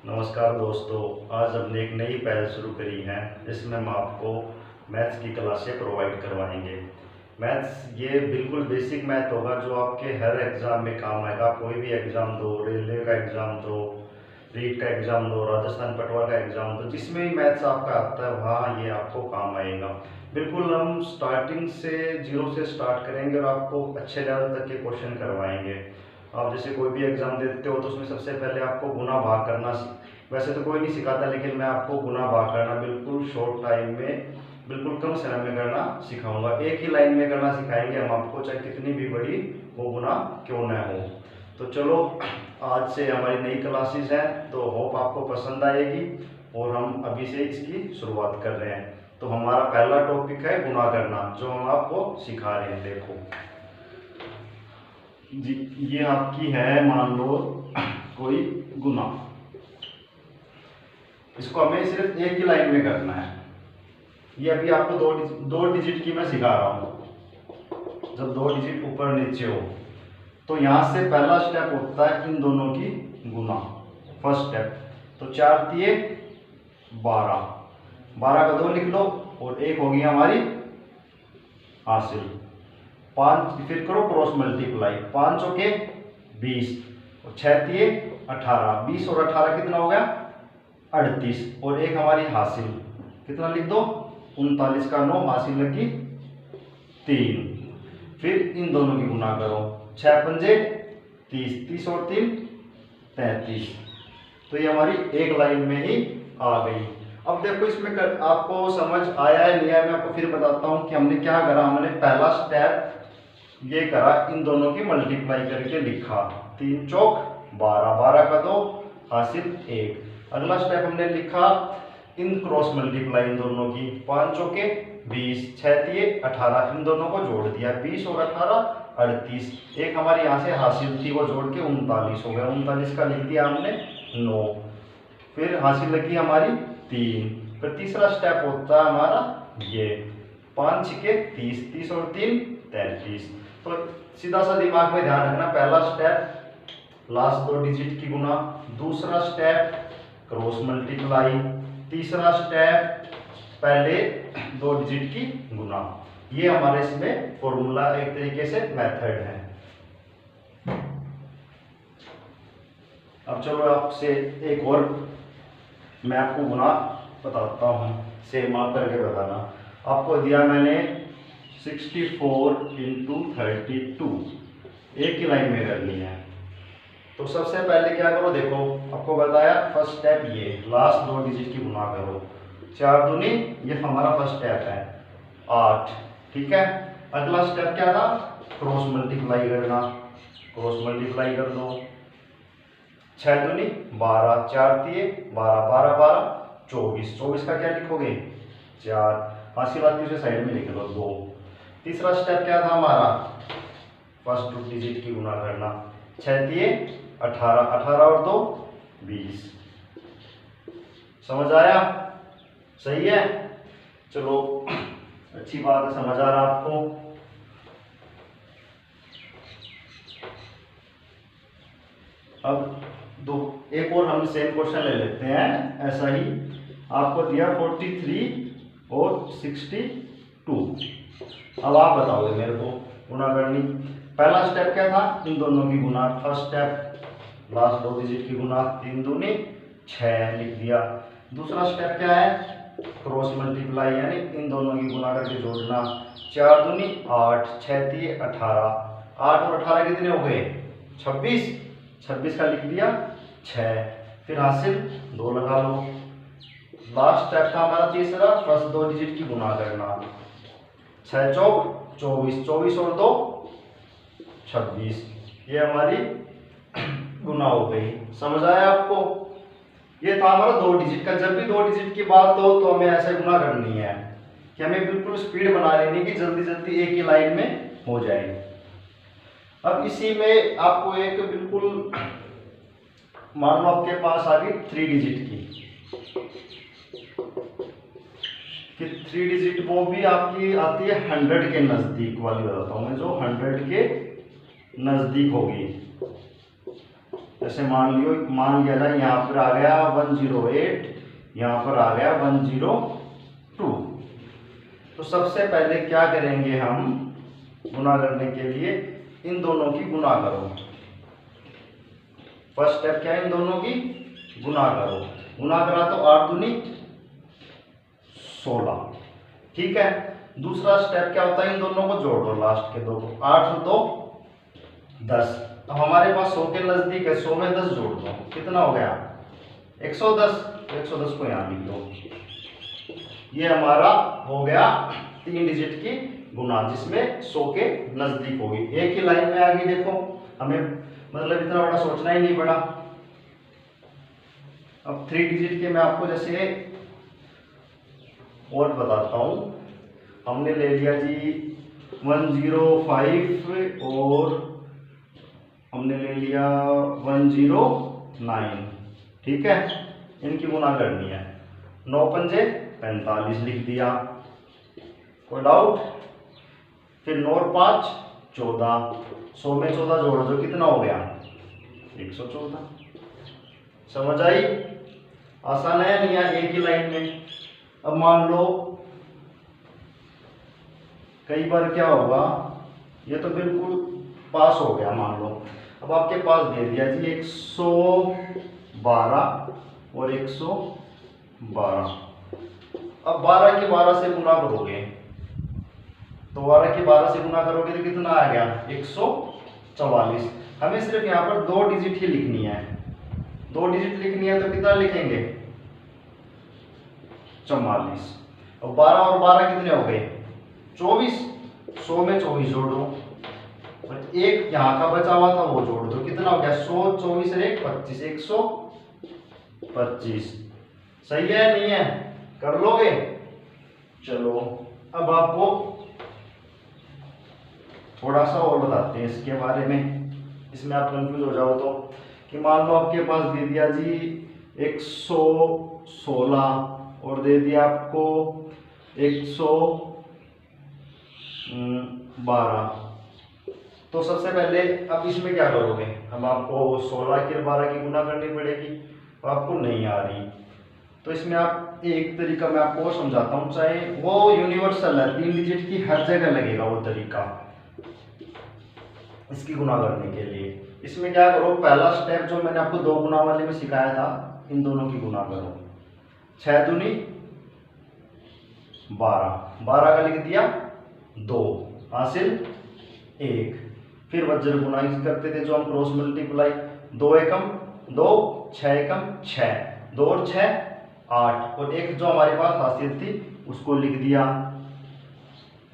नमस्कार दोस्तों, आज हमने एक नई पहल शुरू करी है। इसमें हम आपको मैथ्स की क्लासें प्रोवाइड करवाएंगे। मैथ्स ये बिल्कुल बेसिक मैथ होगा जो आपके हर एग्ज़ाम में काम आएगा। कोई भी एग्ज़ाम दो, रेलवे का एग्ज़ाम दो, रीट का एग्ज़ाम दो, राजस्थान पटवार का एग्ज़ाम दो, जिसमें भी मैथ्स आपका आता है वहाँ ये आपको काम आएगा। बिल्कुल हम स्टार्टिंग से जीरो से स्टार्ट करेंगे और आपको अच्छे लेवल तक के क्वेश्चन करवाएंगे। आप जैसे कोई भी एग्ज़ाम देते हो तो उसमें सबसे पहले आपको गुना भाग करना, वैसे तो कोई नहीं सिखाता, लेकिन मैं आपको गुना भाग करना बिल्कुल शॉर्ट टाइम में, बिल्कुल कम समय में करना सिखाऊंगा। एक ही लाइन में करना सिखाएंगे हम आपको, चाहे कितनी भी बड़ी वो गुना क्यों न हो। तो चलो, आज से हमारी नई क्लासेस हैं, तो होप आपको पसंद आएगी और हम अभी से इसकी शुरुआत कर रहे हैं। तो हमारा पहला टॉपिक है गुना करना, जो हम आपको सिखा रहे हैं। देखो जी, ये आपकी है, मान लो कोई गुना, इसको हमें सिर्फ एक ही लाइन में करना है। ये अभी आपको दो डिजिट की मैं सिखा रहा हूँ। जब दो डिजिट ऊपर नीचे हो तो यहाँ से पहला स्टेप होता है इन दोनों की गुना, फर्स्ट स्टेप। तो 4 तिये 12, 12 का 2 लिख लो और एक होगी हमारी हासिल। 5 फिर करो क्रॉस मल्टीप्लाई, 5 चौके 20 और 6 तिये 18, 20 और 18 कितना हो गया 38 और एक हमारी हासिल, कितना लिख दो 39 का 9, हासिल लगी 3। फिर इन दोनों की गुना करो, 6 पंजे 30, 30 और 3 33। तो ये हमारी एक लाइन में ही आ गई। अब देखो इसमें आपको समझ आया है नहीं आया, मैं आपको फिर बताता हूँ कि हमने क्या करा। हमने पहला स्टेप ये करा, इन दोनों की मल्टीप्लाई करके लिखा, 3 चौक 12, 12 का 2, हासिल 1। अगला स्टेप हमने लिखा इन क्रॉस मल्टीप्लाई इन दोनों की, 5 चौके 20, 6 तिये 18, इन दोनों को जोड़ दिया, 20 और 18 38। एक हमारी यहाँ से हासिल थी, वो जोड़ के 39 हो गया, 39 का लिख दिया हमने 9। फिर हासिल लगी हमारी 3। फिर तीसरा स्टेप होता है हमारा ये, 5 छके 30, 30 और 3 33। तो सीधा सा दिमाग में ध्यान रखना, पहला स्टेप लास्ट दो डिजिट की गुना, दूसरा स्टेप क्रॉस मल्टीप्लाई, तीसरा स्टेप पहले दो डिजिट की गुना। ये हमारे इसमें फॉर्मूला, एक तरीके से मेथड है। अब चलो आपसे एक और मैं आपको गुना बताता हूँ, सेम आप करके बताना। आपको दिया मैंने 64 × 32, एक ही लाइन में करनी है। तो सबसे पहले क्या करो, देखो आपको बताया फर्स्ट स्टेप ये, लास्ट दो डिजिट की गुना करो, 4 दूनी, ये हमारा फर्स्ट स्टेप है 8, ठीक है। अगला स्टेप क्या था, क्रॉस मल्टीप्लाई करना, क्रॉस मल्टीप्लाई कर दो, 6 दूनी 12, 4 तिये 12, 12 12 24, 24 का क्या लिखोगे 4, हासिल आती उसे साइड में लिख लो 2। तीसरा स्टेप क्या था हमारा, फर्स्ट टू डिजिट की गुना करना, 6 तिये 18, 18 और 2 20। समझ आया, सही है। चलो अच्छी बात है, समझ आ रहा आपको। अब दो एक और हम सेम क्वेश्चन ले लेते हैं, ऐसा ही आपको दिया 43 और 62। अब आप बताओगे मेरे को गुना करनी। पहला स्टेप क्या था, इन दोनों की गुना, फर्स्ट स्टेप लास्ट दो डिजिट की गुना, 3 दूनी 6 लिख दिया। दूसरा स्टेप क्या है, क्रॉस मल्टीप्लाई, यानी इन दोनों की गुना करके जोड़ना, 4 दूनी 8, 6 तिये 18, 8 और 18 कितने हो गए 26, 26 का लिख दिया 6। फिर हासिल 2 लगा लो। लास्ट स्टेप था हमारा तीसरा, फर्स्ट दो डिजिट की गुना करना, 6 चौक 24, 24 और 2 26। ये हमारी गुना हो गई। समझ आया आपको। ये था हमारा दो डिजिट का। जब भी दो डिजिट की बात हो तो हमें ऐसे गुना करनी है कि हमें बिल्कुल स्पीड बना लेनी कि जल्दी जल्दी एक ही लाइन में हो जाए। अब इसी में आपको एक बिल्कुल, मान लो आपके पास आ गई 3 डिजिट की, कि 3 डिजिट वो भी आपकी आती है 100 के नजदीक वाली, बताता हूँ मैं, जो 100 के नजदीक होगी। जैसे मान लिया जाए यहाँ पर आ गया 108, यहाँ पर आ गया 102। तो सबसे पहले क्या करेंगे हम गुना करने के लिए, इन दोनों की गुना करो। फर्स्ट स्टेप क्या है, इन दोनों की गुना करो। गुना करा तो 8 दूनी 16, ठीक है। दूसरा स्टेप क्या होता है, इन दोनों को जोड़ दो, लास्ट के दो को, 8 और 2 10। अब हमारे पास 100 के नजदीक है, 100 में 10 जोड़ दो, कितना हो गया 110। 110 को यहाँ लिख दो। ये हमारा हो गया 3 डिजिट की गुना, जिसमें 100 के नजदीक होगी। एक ही लाइन में आ गई, देखो हमें मतलब इतना बड़ा सोचना ही नहीं पड़ा। अब 3 डिजिट के मैं आपको जैसे और बताता हूं। हमने ले लिया जी 105 और हमने ले लिया 109, ठीक है। इनकी गुना करनी है, 9 पंजे 45 लिख दिया, कोई डाउट। फिर 9 और 5 14, 100 में 14 जोड़ दो, कितना हो गया 114। समझ आई, आसान है नहीं है, एक ही लाइन में। अब मान लो कई बार क्या होगा, ये तो बिल्कुल पास हो गया मान लो। अब आपके पास दे दिया जी 112 और 112। अब 12 की 12 से गुना करोगे, तो 12 की 12 से गुना करोगे तो कितना आ गया 144। हमें सिर्फ यहाँ पर 2 डिजिट ही लिखनी है, 2 डिजिट लिखनी है, तो कितना लिखेंगे 44। और 12 और 12 कितने हो गए 24। 100 में 24 जोड़ दो, और एक यहाँ का बचा हुआ था वो जोड़ दो, कितना हो गया 100, 24 और 1 25, 125। सही है नहीं है, कर लोगे। चलो अब आपको थोड़ा सा और बताते हैं इसके बारे में, इसमें आप कंफ्यूज हो जाओ तो। कि मान लो आपके पास दे दिया जी 116 और दे दिया आपको 112। तो सबसे पहले अब इसमें क्या करोगे, अब आपको 16 की 12 की गुना करनी पड़ेगी, तो आपको नहीं आ रही। तो इसमें आप एक तरीका मैं आपको समझाता हूँ, चाहे वो यूनिवर्सल है, 3 डिजिट की हर जगह लगेगा वो तरीका इसकी गुना करने के लिए। इसमें क्या करो, पहला स्टेप जो मैंने आपको 2 गुना वाले में सिखाया था, इन दोनों की गुना करो। 6 दूनी 12, 12 का लिख दिया 2, हासिल 1। फिर वज्र गुना करते थे जो हम क्रॉस मल्टीप्लाई, 2 एकम 2, 6 एकम 6, 2 और 6 8, और एक जो हमारे पास हासिल थी उसको लिख दिया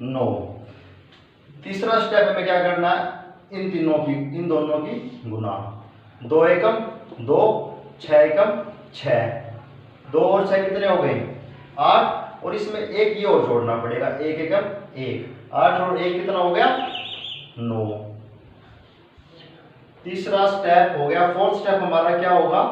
9। तीसरा स्टेप हमें क्या करना है, इन दोनों की गुना। 2 एकम 2, 6 एकम 6, 2 और 6 कितने हो गए 8, और इसमें एक ये और जोड़ना पड़ेगा, 1 एकम 1, 8 और 1 कितना हो गया 9। तीसरा स्टेप हो गया। फोर्थ स्टेप हमारा क्या होगा,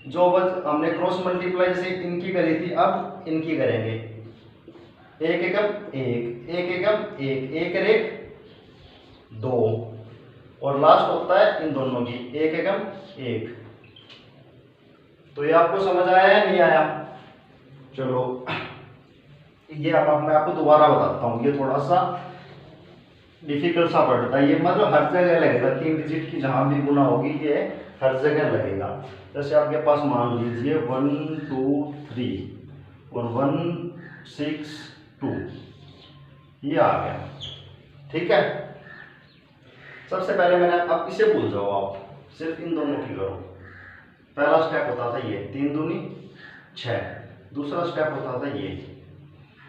जो हमने क्रॉस मल्टीप्लाई जैसे इनकी करी थी, अब इनकी करेंगे। 1 एकम 1, 1 एकम 1, 1 और 1 2, और लास्ट होता है इन दोनों की 1 एकम 1। तो ये आपको समझ आया या नहीं आया। चलो ये अब मैं आपको दोबारा बताता हूँ, ये थोड़ा सा डिफिकल्ट सा पड़ता है। ये मतलब हर जगह लगेगा, 3 डिजिट की जहां भी गुना होगी ये हर जगह लगेगा। जैसे आपके पास मान लीजिए 1 2 3 और 1 6 2, ये आ गया, ठीक है। सबसे पहले मैंने, अब इसे भूल जाओ, आप सिर्फ इन दोनों की करो। पहला स्टेप होता था ये 3 दूनी 6, दूसरा स्टेप होता था ये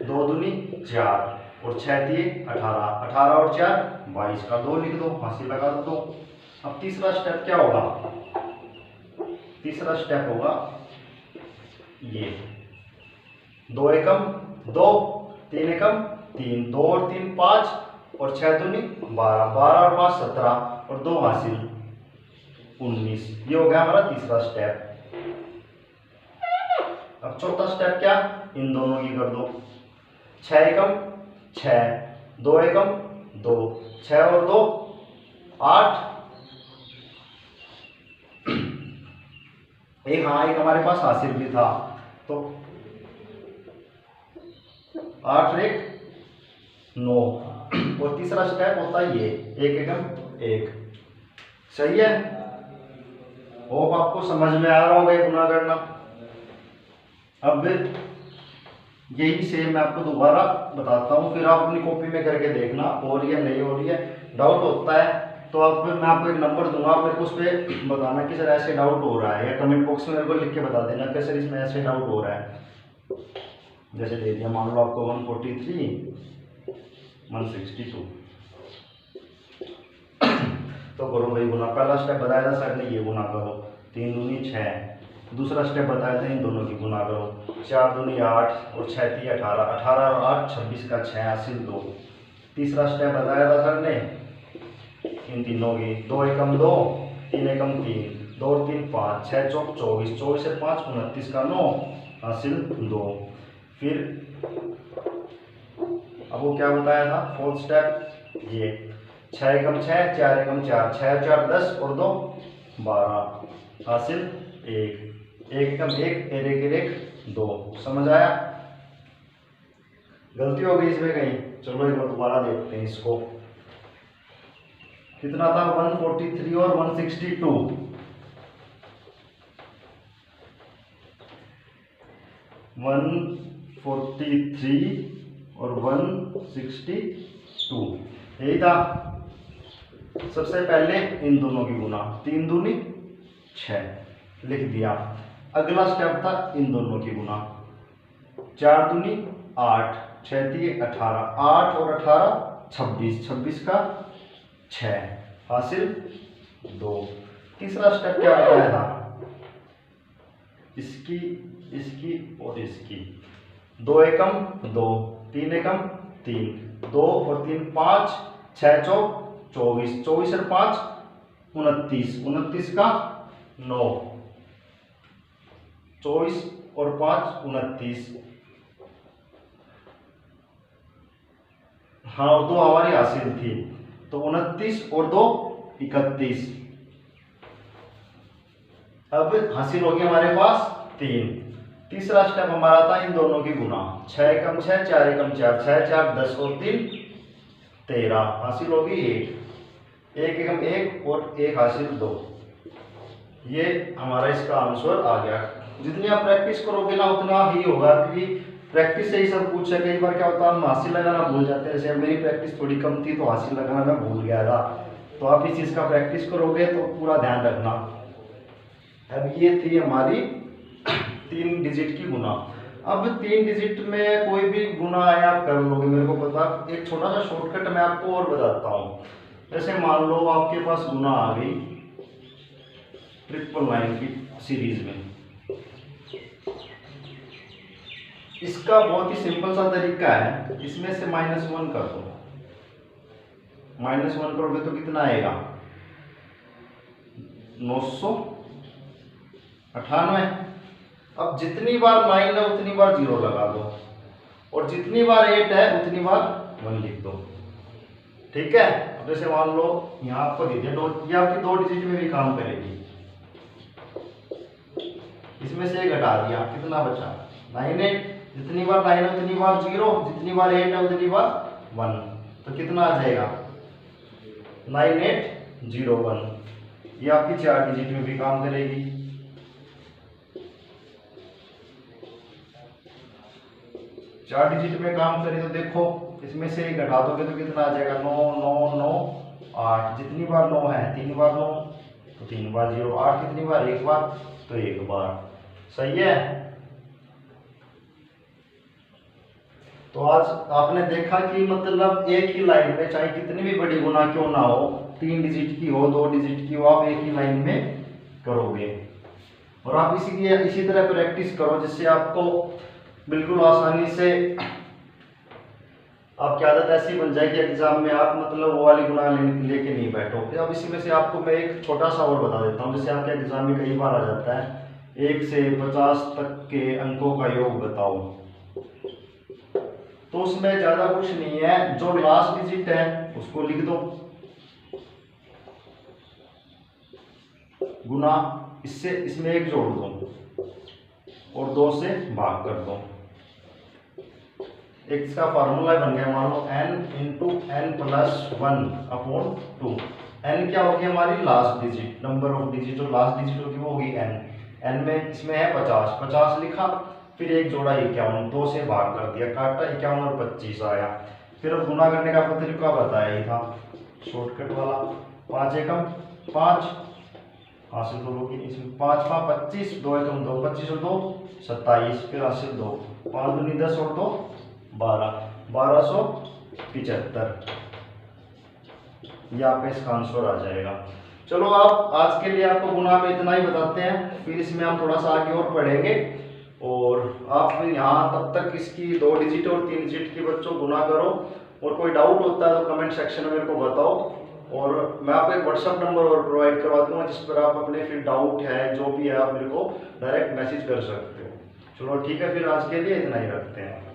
2 दूनी 4 और 6 दिए 18, 18 और 4 22 का 2 लिख दो, फांसी लगा दो। अब तीसरा स्टेप क्या होगा, तीसरा स्टेप होगा ये 2 एकम 2, 3 एकम 3, 2 और 3 5, और 6 दूनी 12, 12 और 5 17, और 2 हासिल 19। ये हो गया हमारा तीसरा स्टेप। अब चौथा स्टेप क्या, इन दोनों की कर दो। 6 एकम 6, 2 एकम 2, 6 और 2 8, एक, हाँ एक हमारे पास हासिल भी था, तो 8 रेख 9, और तीसरा स्टेप होता है ये 1 एकम 1। सही है, होप आपको समझ में आ रहा होगा ये गुना करना। अब यही सेम मैं आपको दोबारा बताता हूँ, फिर आप अपनी कॉपी में करके देखना हो रही है नहीं हो रही है। डाउट होता है तो आप, मैं आपको एक नंबर दूंगा, आप मेरे को उस पर बताना कि सर ऐसे डाउट हो रहा है, या कमेंट बॉक्स में मेरे को लिख के बता देना कि सर इसमें ऐसे डाउट हो रहा है। जैसे दे दिया, मान लो आपको 143 162, तो करो भाई गुना। पहला स्टेप बताया था सर ने, ये गुना करो, 3 दूनी 6। दूसरा स्टेप बताया था इन दोनों की गुना करो, 4 दूनी 8 और 6 3 18, 18 और 8 26 का 6 हासिल 2। तीसरा स्टेप बताया था सर ने इन तीनों की, 2 एकम 2 3 एकम 3, 2 और 3 5, 6 चौक 24, 24 से 5 29 का 9 हासिल 2। फिर अब वो क्या बताया था, फोर्थ स्टेप ये 6 एकम 6 4 एकम 4, 6 4 10 और 2 12 हासिल 1, 1 एकम 1 1 1 2। समझ आया? गलती हो गई इसमें कहीं? चलो एक बार दोबारा देखते हैं इसको। कितना था? 143 और 162। 143 और 162 यही था। सबसे पहले इन दोनों की गुना, 3 दूनी 6 लिख दिया। अगला स्टेप था इन दोनों की गुना, 4 दूनी 8, 6 3 18, 8 और 18 26, 26 का 6 हासिल 2। तीसरा स्टेप क्या बताया था, इसकी इसकी और इसकी, 2 एकम 2 3 एकम 3, 2 और 3 5, 6 चौक 24, 24 और 5 29, 29 का 9, 24 और 5 29। हाँ, 2 हमारी हासिल थी, तो 29 और 2 31। अब हासिल होगी हमारे पास 3। तीसरा स्टेप हमारा था इन दोनों की गुना, 6 एकम 6 4 एकम 4, 6 4 10 और 3 13 हासिल होगी 1, 1 एकम 1 और 1 हासिल 2। ये हमारा इसका आंसर आ गया। जितनी आप प्रैक्टिस करोगे ना उतना ही होगा, क्योंकि प्रैक्टिस से ही सब कुछ है। कई बार क्या होता है हम हासिल लगाना भूल जाते हैं, जैसे मेरी प्रैक्टिस थोड़ी कम थी तो हासिल लगाना मैं भूल गया था। तो आप इस चीज़ का प्रैक्टिस करोगे तो पूरा ध्यान रखना। अब ये थी हमारी 3 डिजिट की गुना। अब 3 डिजिट में कोई भी गुना है आप कर लोगे, मेरे को पता। एक छोटा सा शॉर्टकट मैं आपको और बताता हूँ। जैसे मान लो आपके पास गुना आ गई 999 की सीरीज में। इसका बहुत ही सिंपल सा तरीका है, इसमें से -1 कर दो। -1 करोगे तो कितना आएगा? 998। अब जितनी बार 9 है उतनी बार 0 लगा दो, और जितनी बार 8 है उतनी बार 1 लिख दो। ठीक है? अब जैसे मान लो यहाँ आपको दे दिया, ये आपकी 2 डिजिट में भी काम करेगी। इसमें से 1 घटा दिया, कितना बचा? 98। जितनी बार 9 है उतनी बार 0, जितनी बार 8 है उतनी बार 1, तो कितना आ जाएगा? 9801। ये आपकी 4 डिजिट में भी काम करेगी। 4 डिजिट में काम करे तो देखो इसमें से 1 घटा दोगे तो कितना आ जाएगा? 9 9 9 8। जितनी बार 9 है 3 बार 9 तो 3 बार 0। 8 कितनी बार? 1 बार, तो 1 बार। सही है? तो आज आपने देखा कि मतलब एक ही लाइन में चाहे कितनी भी बड़ी गुना क्यों ना हो, 3 डिजिट की हो 2 डिजिट की हो, आप एक ही लाइन में करोगे। और आप इसी तरह प्रैक्टिस करो जिससे आपको बिल्कुल आसानी से आपकी आदत ऐसी बन जाए कि एग्जाम में आप मतलब वो वाली गुना लेके नहीं बैठोगे। अब इसी में से आपको मैं एक छोटा सा और बता देता हूँ, जैसे आपके एग्जाम में कई बार आ जाता है 1 से 50 तक के अंकों का योग बताओ। तो उसमें ज्यादा कुछ नहीं है, जो लास्ट डिजिट है उसको लिख दो, गुना इससे इसमें एक जोड़ दो और 2 से भाग कर दो। एक इसका फार्मूला बन गया, मान लो n into n plus 1/2। n क्या होगी हमारी last digit, number of digit, जो लास्ट डिजिट होगी वो होगी n। n में इसमें है 50, 50 लिखा, फिर एक जोड़ा 51, 2 से भाग कर दिया, काटा 51 और 25 आया। फिर अब गुना करने का तरीका बताया ही था शॉर्टकट वाला, 5 एकम 5 हासिल 2 की, इसमें 5 5 25, 2 एकम 2, 25 और 2 27, फिर हासिल 2, 5 दूनी 10 और 2 12, 1275। यहाँ पे इसका आंसर आ जाएगा। चलो आप आज के लिए आपको गुना में इतना ही बताते हैं, फिर इसमें हम थोड़ा सा आगे और पढ़ेंगे। और आप यहाँ तब तक इसकी 2 डिजिट और 3 डिजिट की बच्चों गुना करो, और कोई डाउट होता है तो कमेंट सेक्शन में मेरे को बताओ, और मैं आपको एक व्हाट्सअप नंबर और प्रोवाइड करवा दूंगा जिस पर आप अपने फिर डाउट है जो भी है आप मेरे को डायरेक्ट मैसेज कर सकते हो। चलो ठीक है, फिर आज के लिए इतना ही रखते हैं।